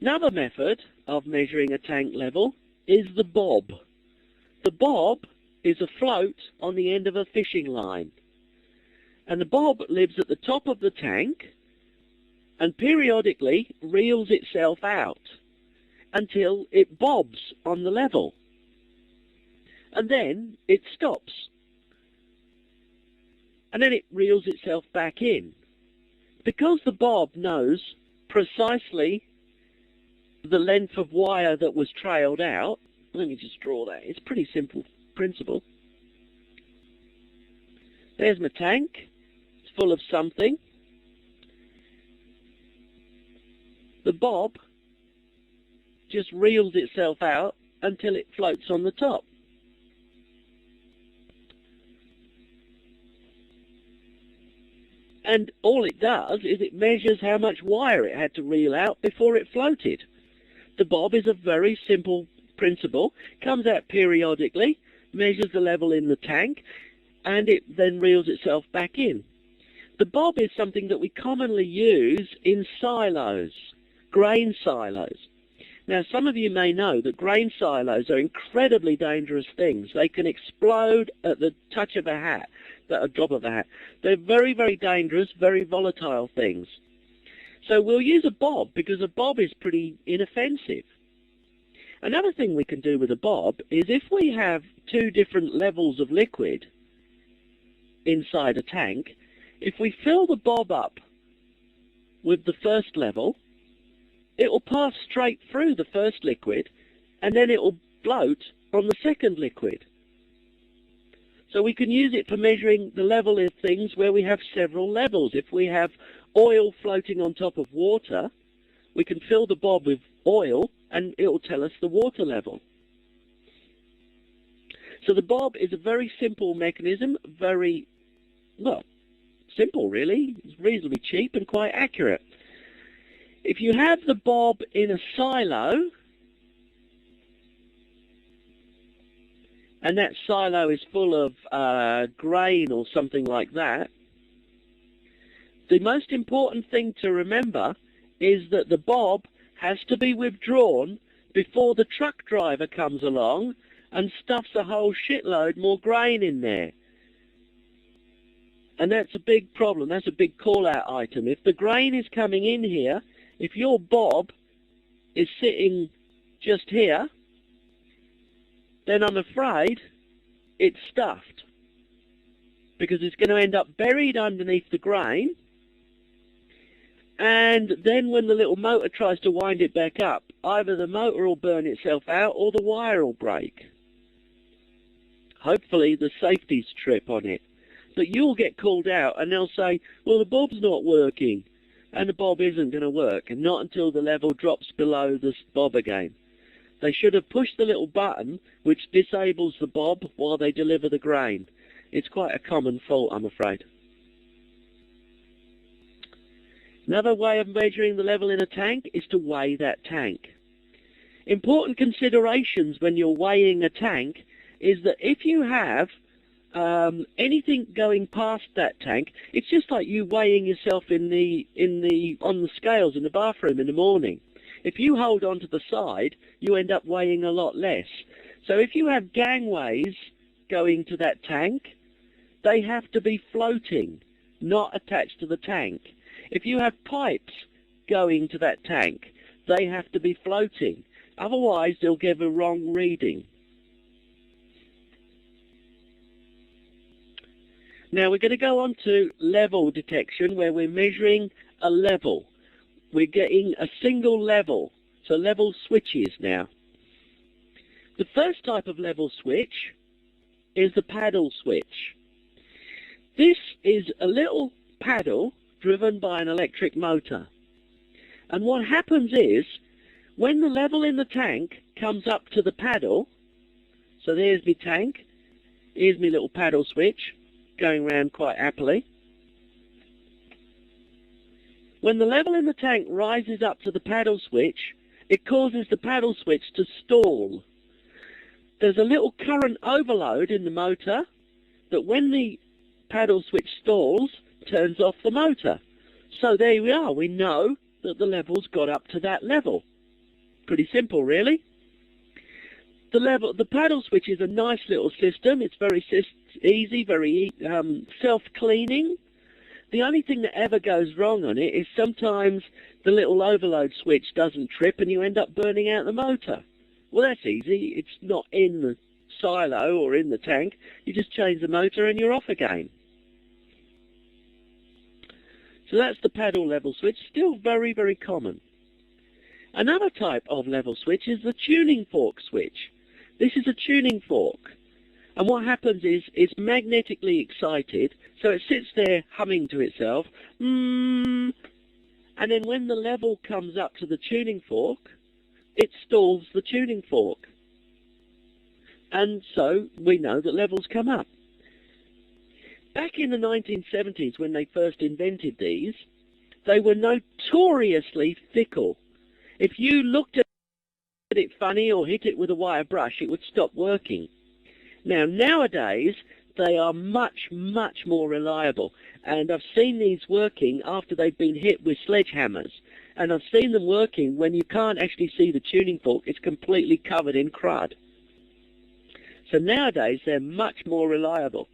Another method of measuring a tank level is the bob. The bob is a float on the end of a fishing line. And the bob lives at the top of the tank and periodically reels itself out until it bobs on the level. And then it stops. And then it reels itself back in. Because the bob knows precisely the length of wire that was trailed out, let me just draw that. It's a pretty simple principle. There's my tank. It's full of something. The bob just reels itself out until it floats on the top. And all it does is it measures how much wire it had to reel out before it floated. The bob is a very simple principle, comes out periodically, measures the level in the tank, and it then reels itself back in. The bob is something that we commonly use in silos, grain silos. Now, some of you may know that grain silos are incredibly dangerous things. They can explode at the touch of a hat, at a drop of a hat. They're very, very dangerous, very volatile things. So we'll use a bob because a bob is pretty inoffensive. Another thing we can do with a bob is if we have two different levels of liquid inside a tank, if we fill the bob up with the first level, it will pass straight through the first liquid and then it will float on the second liquid. So we can use it for measuring the level of things where we have several levels. If we have oil floating on top of water, we can fill the bob with oil and it will tell us the water level. So the bob is a very simple mechanism, very, well, simple really. It's reasonably cheap and quite accurate. If you have the bob in a silo, and that silo is full of grain or something like that, the most important thing to remember is that the bob has to be withdrawn before the truck driver comes along and stuffs a whole shitload more grain in there. And that's a big problem. That's a big call-out item. If the grain is coming in here, if your bob is sitting just here, then I'm afraid it's stuffed, because it's going to end up buried underneath the grain, and then when the little motor tries to wind it back up, either the motor will burn itself out or the wire will break. Hopefully the safety strip on it. But you'll get called out and they'll say, well, the bob's not working, and the bob isn't going to work, and not until the level drops below the bob again. They should have pushed the little button which disables the bob while they deliver the grain. It's quite a common fault, I'm afraid. Another way of measuring the level in a tank is to weigh that tank. Important considerations when you're weighing a tank is that if you have anything going past that tank, it's just like you weighing yourself on the scales in the bathroom in the morning. If you hold on to the side, you end up weighing a lot less. So if you have gangways going to that tank, they have to be floating, not attached to the tank. If you have pipes going to that tank, they have to be floating. Otherwise, they'll give a wrong reading. Now we're going to go on to level detection, where we're measuring a level. We're getting a single level, so level switches now. The first type of level switch is the paddle switch. This is a little paddle driven by an electric motor. And what happens is, when the level in the tank comes up to the paddle, so there's my tank, here's my little paddle switch, going around quite happily. When the level in the tank rises up to the paddle switch, it causes the paddle switch to stall. There's a little current overload in the motor that when the paddle switch stalls, turns off the motor. So there we are, we know that the level's got up to that level. pretty simple, really. The paddle switch is a nice little system. It's very easy, very self-cleaning. The only thing that ever goes wrong on it is sometimes the little overload switch doesn't trip and you end up burning out the motor. Well, that's easy. It's not in the silo or in the tank. You just change the motor and you're off again. So that's the paddle level switch, still very, very common. Another type of level switch is the tuning fork switch. This is a tuning fork. And what happens is it's magnetically excited, so it sits there humming to itself. And then when the level comes up to the tuning fork, it stalls the tuning fork. And so we know that levels come up. Back in the 1970s, when they first invented these, they were notoriously fickle. If you looked at it funny or hit it with a wire brush, it would stop working. Now, nowadays, they are much, much more reliable. And I've seen these working after they've been hit with sledgehammers. And I've seen them working when you can't actually see the tuning fork. It's completely covered in crud. So nowadays, they're much more reliable.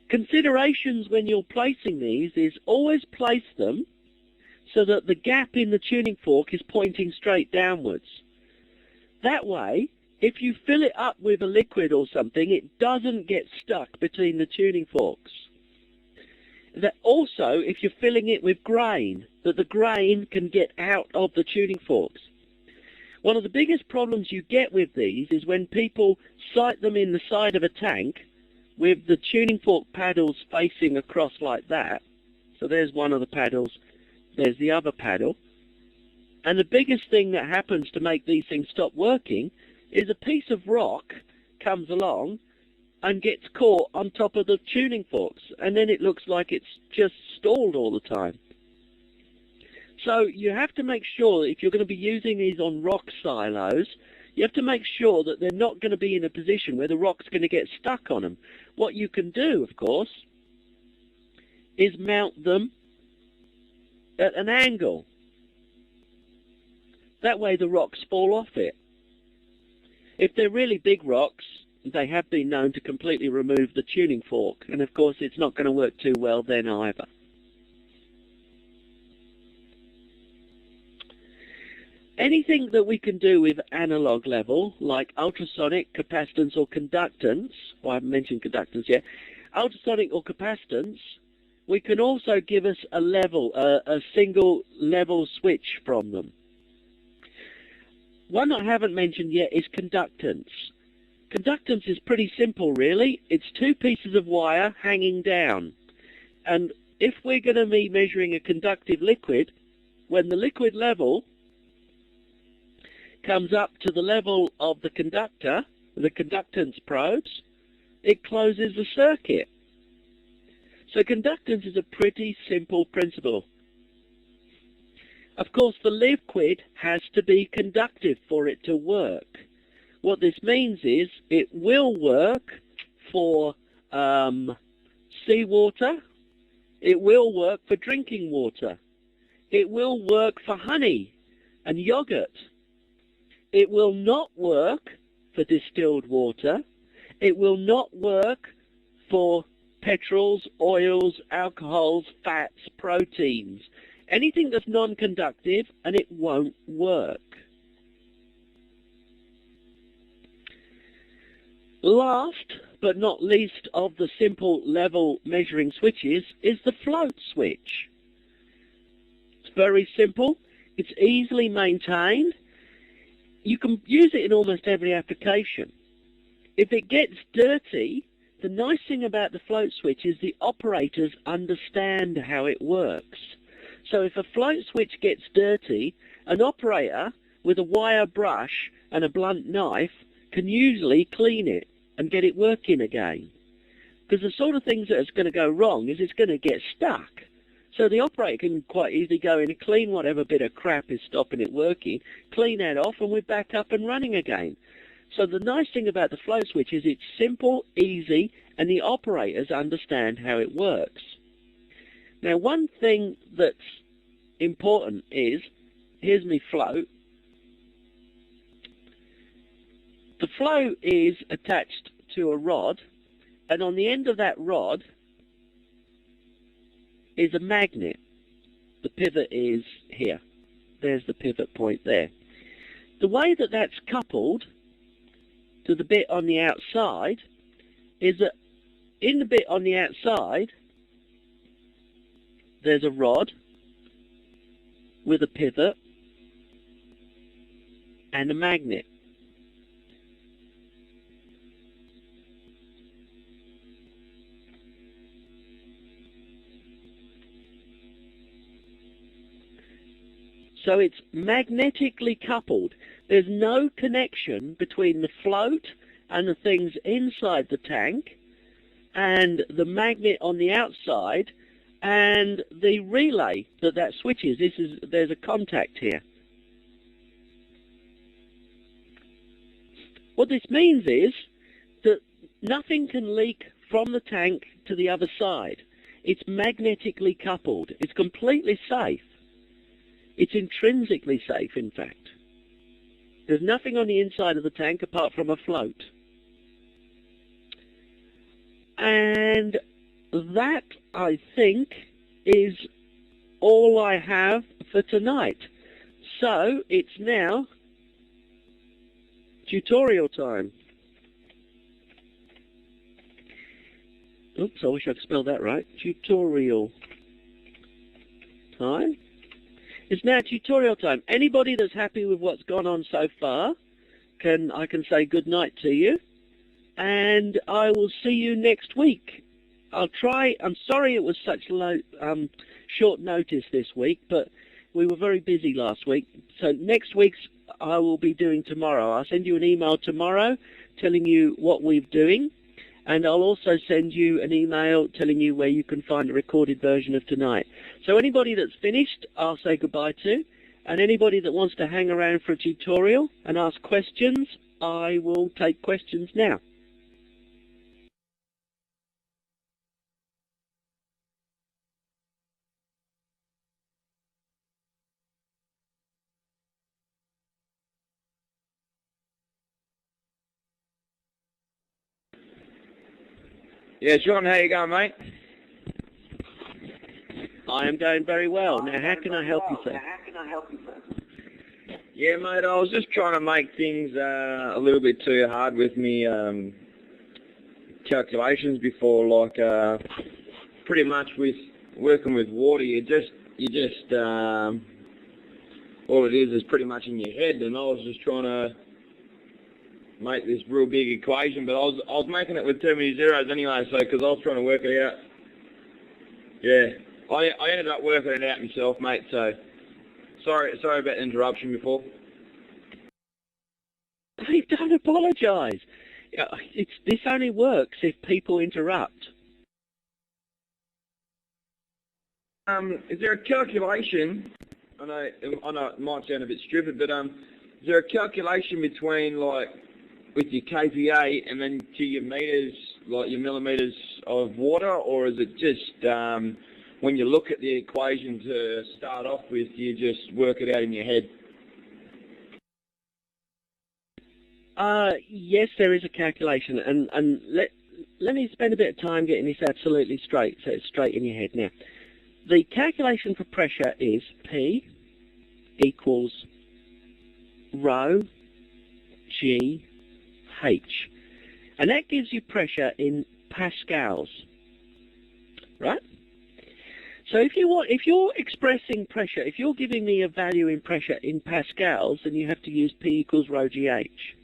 Considerations when you're placing these is always place them so that the gap in the tuning fork is pointing straight downwards. That way, if you fill it up with a liquid or something, it doesn't get stuck between the tuning forks. That also, if you're filling it with grain, that the grain can get out of the tuning forks. One of the biggest problems you get with these is when people sight them in the side of a tank with the tuning fork paddles facing across like that. So there's one of the paddles, there's the other paddle. And the biggest thing that happens to make these things stop working is a piece of rock comes along and gets caught on top of the tuning forks, and then it looks like it's just stalled all the time. So you have to make sure that if you're going to be using these on rock silos, you have to make sure that they're not going to be in a position where the rock's going to get stuck on them. What you can do, of course, is mount them at an angle. That way the rocks fall off it. If they're really big rocks, they have been known to completely remove the tuning fork, and of course it's not going to work too well then either. Anything that we can do with analog level, like ultrasonic, capacitance or conductance, well, I haven't mentioned conductance yet, ultrasonic or capacitance, we can also give us a level, a single level switch from them. One I haven't mentioned yet is conductance. Conductance is pretty simple, really. It's two pieces of wire hanging down. And if we're going to be measuring a conductive liquid, when the liquid level comes up to the level of the conductor, the conductance probes, it closes the circuit. So conductance is a pretty simple principle. Of course, the liquid has to be conductive for it to work. What this means is it will work for seawater, it will work for drinking water, it will work for honey and yogurt. It will not work for distilled water. It will not work for petrols, oils, alcohols, fats, proteins. Anything that's non-conductive, and it won't work. Last but not least of the simple level measuring switches is the float switch. It's very simple. It's easily maintained. You can use it in almost every application. If it gets dirty, the nice thing about the float switch is the operators understand how it works. So if a float switch gets dirty, an operator with a wire brush and a blunt knife can usually clean it and get it working again. Because the sort of things that is going to go wrong is it's going to get stuck. So the operator can quite easily go in and clean whatever bit of crap is stopping it working, clean that off, and we're back up and running again. So the nice thing about the float switch is it's simple, easy, and the operators understand how it works. Now, one thing that's important is, here's my float. The float is attached to a rod, and on the end of that rod is a magnet. The pivot is here. There's the pivot point there. The way that that's coupled to the bit on the outside is that in the bit on the outside there's a rod with a pivot and a magnet. So it's magnetically coupled. There's no connection between the float and the things inside the tank and the magnet on the outside and the relay that switches. There's a contact here. What this means is that nothing can leak from the tank to the other side. It's magnetically coupled. It's completely safe. It's intrinsically safe, in fact. There's nothing on the inside of the tank apart from a float. And that, I think, is all I have for tonight. So, it's now tutorial time. Oops, I wish I could spell that right. Tutorial time. It's now tutorial time. Anybody that's happy with what's gone on so far, I can say good night to you. And I will see you next week. I'll try. I'm sorry it was such short notice this week, but we were very busy last week. So next week's I will be doing tomorrow. I'll send you an email tomorrow telling you what we're doing. And I'll also send you an email telling you where you can find a recorded version of tonight. So anybody that's finished, I'll say goodbye to. And anybody that wants to hang around for a tutorial and ask questions, I will take questions now. Yeah, Sean, how you going, mate? I am going very well. Now, how can I help you, sir? Yeah, mate, I was just trying to make things a little bit too hard with me calculations before, like pretty much with working with water, you just all it is pretty much in your head, and I was just trying to make this real big equation, but I was making it with too many zeros anyway, so because I was trying to work it out. Yeah, I ended up working it out myself, mate. So sorry about the interruption before. Hey, don't apologise. This only works if people interrupt. Is there a calculation? I know it might sound a bit stupid, but is there a calculation between, like, with your kVA and then to your meters, like your millimeters of water, or is it just when you look at the equation to start off with, you just work it out in your head? Yes, there is a calculation, and let me spend a bit of time getting this absolutely straight, so it's straight in your head now. The calculation for pressure is P equals rho G H, and that gives you pressure in pascals, right? So if you're expressing pressure, if you're giving me a value in pressure in pascals, then you have to use P equals rho GH.